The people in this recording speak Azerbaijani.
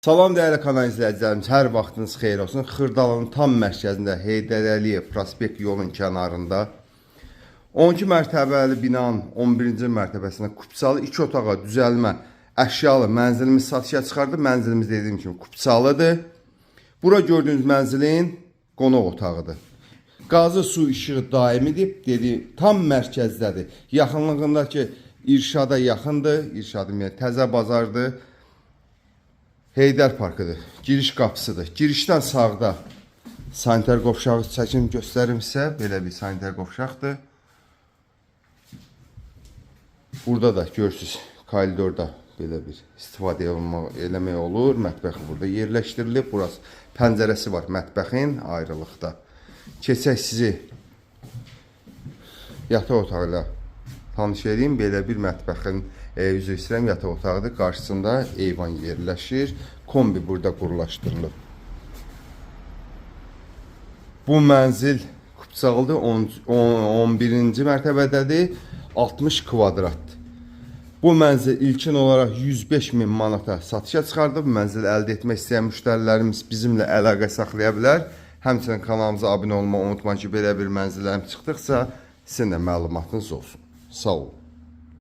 Salam dəyərli kanal izləyicilərimiz, hər vaxtınız xeyir olsun. Xırdalının tam mərkəzində Heydər Əliyev prospekt yolun kənarında 12 mərtəbəli binanın 11-ci mərtəbəsində kupçalı 2 otağa düzəlmə əşyalı mənzilimiz satışa çıxardı. Mənzilimiz dediyim kimi kupçalıdır. Bura gördüyünüz mənzilin qonaq otağıdır. Qazı, su, işığı daimidir. Dediyim tam mərkəzdədir. Yaxınlığındakı İrşada yaxındır. İrşadım yəni təzə bazardır. Heydər Parkıdır. Giriş qapısıdır. Girişdən sağda sanitar qovşağı çəkim göstərim sizə. Belə bir sanitar qovşaqdır. Burada da görürsünüz koridorda belə bir istifadə eləmək olur. Mətbəx burada yerləşdirilib. Burası pəncərəsi var mətbəxin ayrılıqda. Keçək sizi yataq otağı ilə tanış edeyim. Belə bir mətbəxin üzr istəyirəm, yataq otağıdır. Qarşısında eyvan yerləşir. Kombi burada qurulaşdırılıb. Bu mənzil kupçalıdır. 11-ci mərtəbədədir. 60 kvadratdır. Bu mənzil ilkin olaraq 105.000 manata satışa çıxardıb. Mənzil əldə etmək istəyən müştərilərimiz bizimlə əlaqə saxlaya bilər. Həmçinin kanalımıza abunə olmağı unutmayın ki, belə bir mənzillərim çıxdıqsa sizin də məlumatınız olsun. Sağ olun.